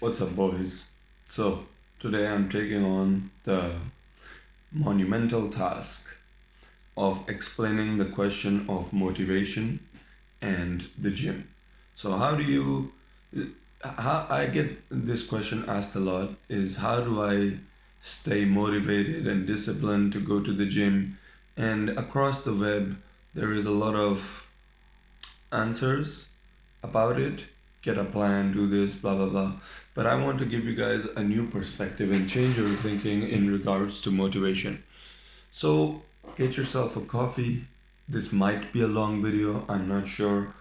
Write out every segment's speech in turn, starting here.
What's up, boys? So, today I'm taking on the monumental task of explaining the question of motivation and the gym. So, how I get this question asked a lot is how do I stay motivated and disciplined to go to the gym? And across the web, there is a lot of answers about it, get a plan, do this, blah, blah, blah. But I want to give you guys a new perspective and change your thinking in regards to motivation. So get yourself a coffee. This might be a long video, I'm not sure.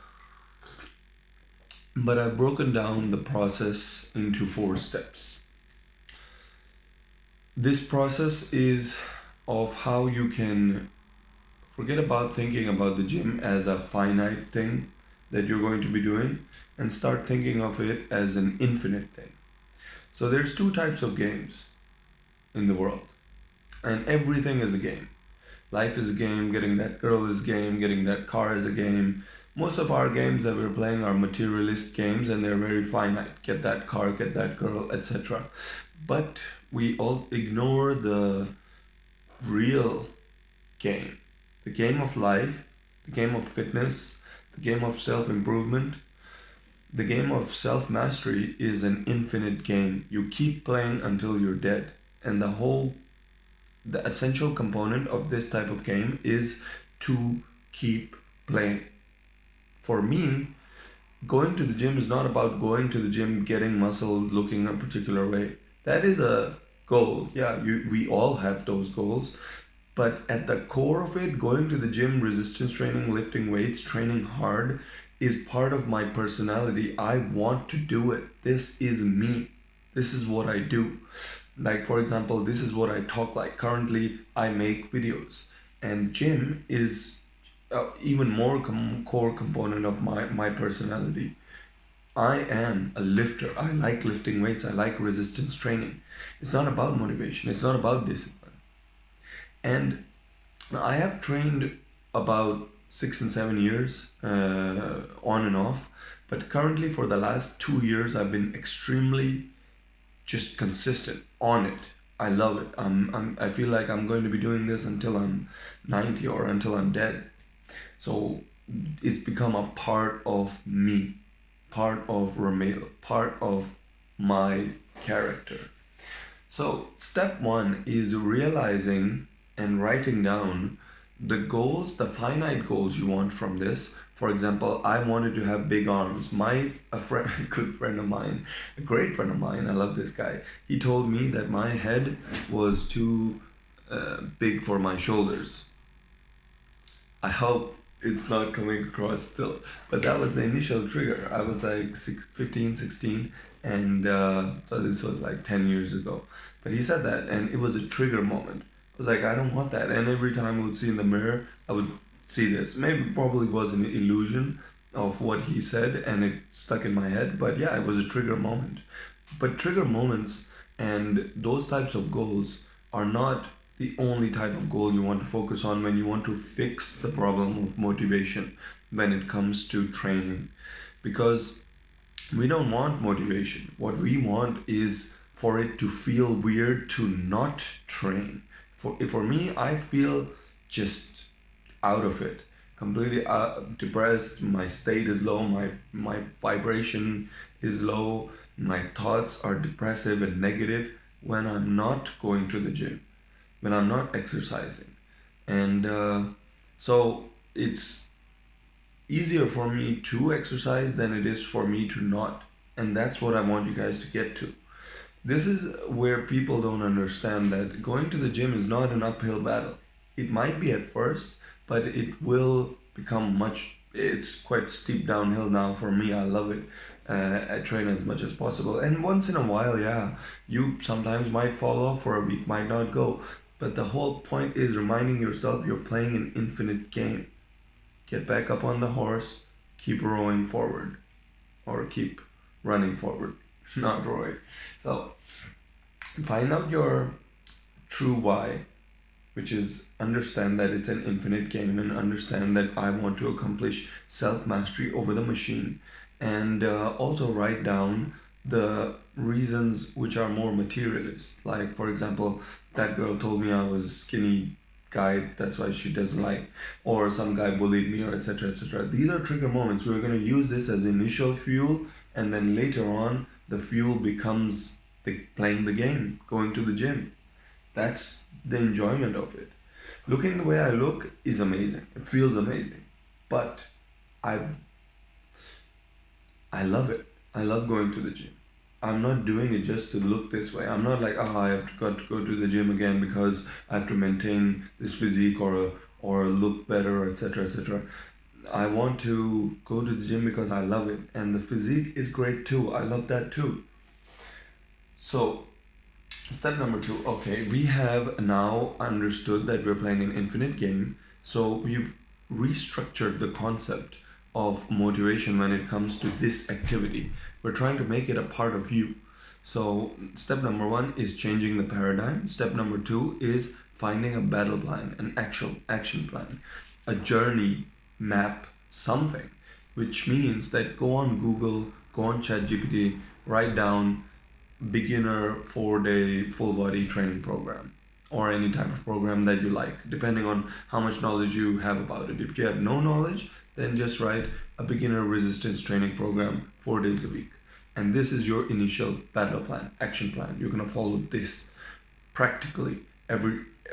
But I've broken down the process into 4 steps. This process is of how you can forget about thinking about the gym as a finite thing that you're going to be doing and start thinking of it as an infinite thing. So there's two types of games in the world, and everything is a game. Life is a game, getting that girl is a game, getting that car is a game. Most of our games that we're playing are materialist games and they're very finite. Get that car, get that girl, etc. But we all ignore the real game, the game of life, the game of fitness, the game of self improvement. The game of self mastery is an infinite game. You keep playing until you're dead. And the essential component of this type of game is to keep playing. For me, going to the gym is not about going to the gym, getting muscle, looking a particular way. That is a goal. Yeah, we all have those goals. But at the core of it, going to the gym, resistance training, lifting weights, training hard is part of my personality. I want to do it. This is me. This is what I do. Like, for example, this is what I talk like. Currently, I make videos, and gym is even more core component of my personality. I am a lifter. I like lifting weights. I like resistance training. It's not about motivation. It's not about discipline. And I have trained about 6 and 7 years on and off, but currently for the last 2 years, I've been extremely just consistent on it. I love it. I feel like I'm going to be doing this until I'm 90 or until I'm dead. So it's become a part of me, part of Ramil, part of my character. So, step one is realizing and writing down the goals, the finite goals you want from this. For example, I wanted to have big arms. A friend, a good friend of mine, a great friend of mine, I love this guy. He told me that my head was too big for my shoulders. I hope it's not coming across still. But that was the initial trigger. I was like 15, 16, and so this was like 10 years ago. But he said that, and it was a trigger moment. I was like, I don't want that. And every time I would see in the mirror, I would see this. Maybe probably was an illusion of what he said, and it stuck in my head. But yeah, it was a trigger moment. But trigger moments and those types of goals are not the only type of goal you want to focus on when you want to fix the problem of motivation when it comes to training. Because we don't want motivation. What we want is for it to feel weird to not train. For me, I feel just out of it, completely depressed. My state is low. My vibration is low. My thoughts are depressive and negative when I'm not going to the gym, when I'm not exercising. And so it's easier for me to exercise than it is for me to not. And that's what I want you guys to get to. This is where people don't understand that going to the gym is not an uphill battle. It might be at first, but it will become it's quite steep downhill now for me. I love it. I train as much as possible. And once in a while, yeah, you sometimes might fall off for a week, might not go. But the whole point is reminding yourself you're playing an infinite game. Get back up on the horse, keep rowing forward, or keep running forward, not rowing. So, find out your true why, which is understand that it's an infinite game and understand that I want to accomplish self mastery over the machine. And also write down the reasons which are more materialist. Like, for example, that girl told me I was skinny guy, that's why she doesn't like, or some guy bullied me, or etc. etc. These are trigger moments. We're going to use this as initial fuel, and then later on, the fuel becomes playing the game, going to the gym. That's the enjoyment of it. Looking the way I look is amazing. It feels amazing. But I I love it. I love going to the gym. I'm not doing it just to look this way. I'm not like, oh, I have got to go to the gym again because I have to maintain this physique or look better, etc. etc. I want to go to the gym because I love it, and the physique is great too. I love that too. So, step number 2. Okay, we have now understood that we're playing an infinite game. So we've restructured the concept of motivation when it comes to this activity. We're trying to make it a part of you. So step number 1 is changing the paradigm. Step number 2 is finding a battle plan, an actual action plan, a journey map, something, which means that go on Google, go on ChatGPT, write down beginner 4-day full body training program, or any type of program that you like, depending on how much knowledge you have about it. If you have no knowledge, then just write a beginner resistance training program 4 days a week. And this is your initial battle plan, action plan. You're going to follow this practically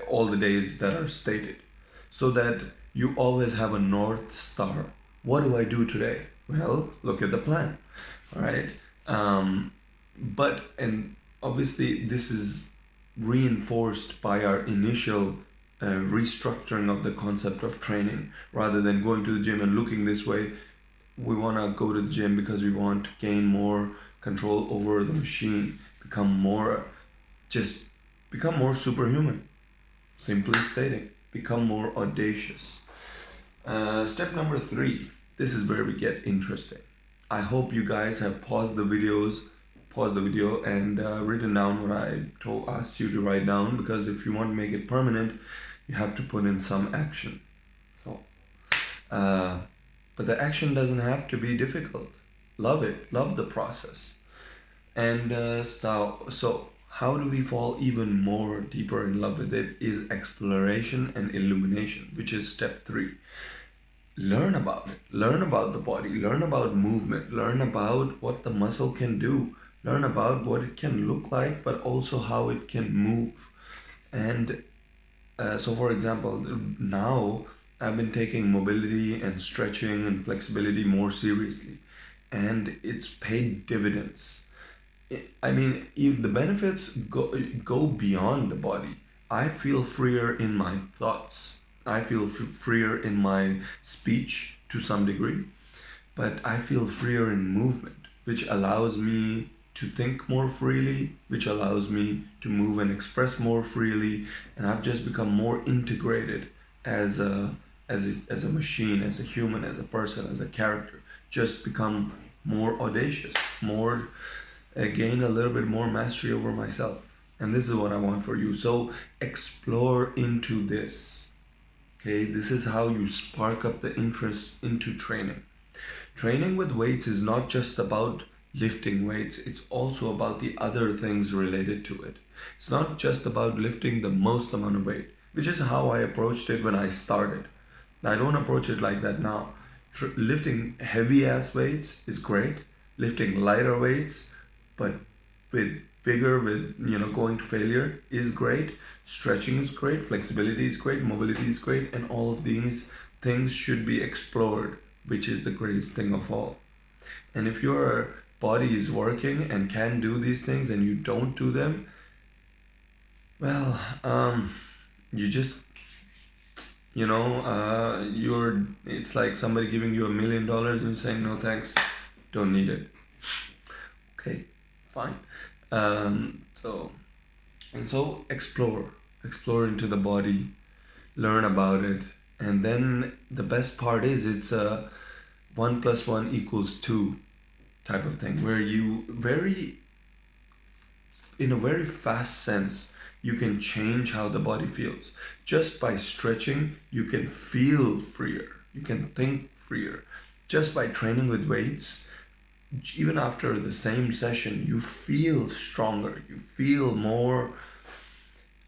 all the days that are stated, so that you always have a north star. What do I do today? Well, look at the plan. All right. And obviously this is reinforced by our initial restructuring of the concept of training. Rather than going to the gym and looking this way, we want to go to the gym because we want to gain more control over the machine, become more superhuman. Simply stating, become more audacious. Step number 3. This is where we get interesting. I hope you guys have paused the video and written down what I asked you to write down, because if you want to make it permanent, you have to put in some action. So, but the action doesn't have to be difficult. Love it. Love the process. And so how do we fall even more deeper in love with it is exploration and illumination, which is step 3. Learn about it. Learn about the body. Learn about movement. Learn about what the muscle can do. Learn about what it can look like, but also how it can move. And so, for example, now I've been taking mobility and stretching and flexibility more seriously, and it's paid dividends. I mean, if the benefits go beyond the body. I feel freer in my thoughts. I feel freer in my speech to some degree, but I feel freer in movement, which allows me to think more freely, which allows me to move and express more freely, and I've just become more integrated as a machine, as a human, as a person, as a character. Just become more audacious, more gain a little bit more mastery over myself. And this is what I want for you. So explore into this. Okay, this is how you spark up the interest into training. Training with weights is not just about lifting weights, it's also about the other things related to it. It's not just about lifting the most amount of weight, which is how I approached it when I started. I don't approach it like that now. Lifting heavy ass weights is great. Lifting lighter weights, but with vigor, with going to failure, is great. Stretching is great. Flexibility is great. Mobility is great, and all of these things should be explored, which is the greatest thing of all. And if your body is working and can do these things and you don't do them, well, you just it's like somebody giving you $1 million and you're saying no thanks, don't need it. Okay, fine. So explore into the body, learn about it, and then the best part is it's a 1 + 1 = 2 type of thing, where you in a very fast sense, you can change how the body feels. Just by stretching, you can feel freer. You can think freer. Just by training with weights, even after the same session, you feel stronger, you feel more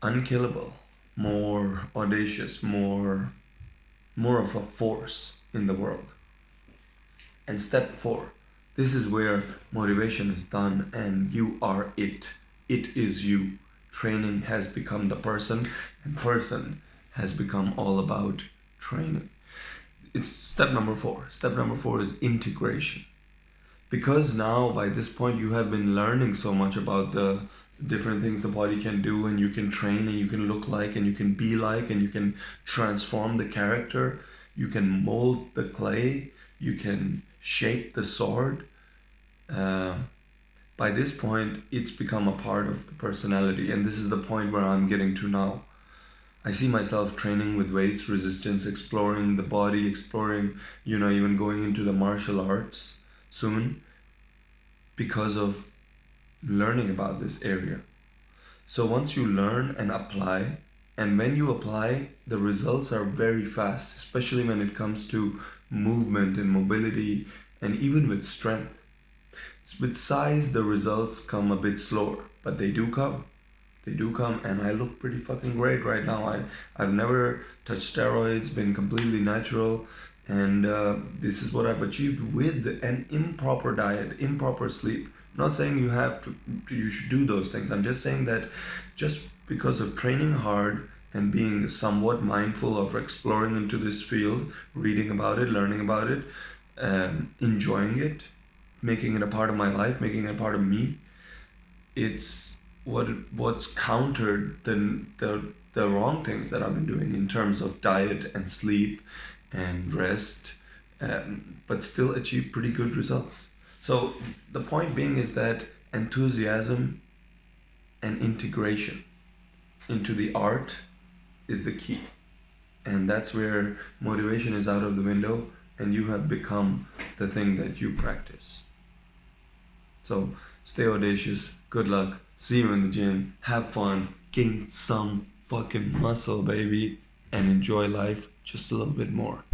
unkillable, more audacious, more of a force in the world. And step 4, this is where motivation is done and you are it. It is you. Training has become the person, and person has become all about training. It's step number 4. Step number 4 is integration. Because now by this point you have been learning so much about the different things the body can do, and you can train and you can look like and you can be like and you can transform the character, you can mold the clay, you can shape the sword. By this point it's become a part of the personality, and this is the point where I'm getting to now. I see myself training with weights, resistance, exploring the body, exploring, even going into the martial arts soon because of learning about this area. So once you learn and apply, and when you apply, the results are very fast, especially when it comes to movement and mobility, and even with strength. With size, the results come a bit slower, but they do come. They do come, and I look pretty fucking great right now. I've never touched steroids, been completely natural, and this is what I've achieved with an improper diet, improper sleep. I'm not saying you should do those things. I'm just saying that just because of training hard and being somewhat mindful of exploring into this field, reading about it, learning about it, enjoying it, making it a part of my life, making it a part of me, it's what's countered the wrong things that I've been doing in terms of diet and sleep and rest, but still achieve pretty good results. So the point being is that enthusiasm and integration into the art is the key. And that's where motivation is out of the window and you have become the thing that you practice. So stay audacious, good luck, see you in the gym, have fun, gain some fucking muscle, baby, and enjoy life just a little bit more.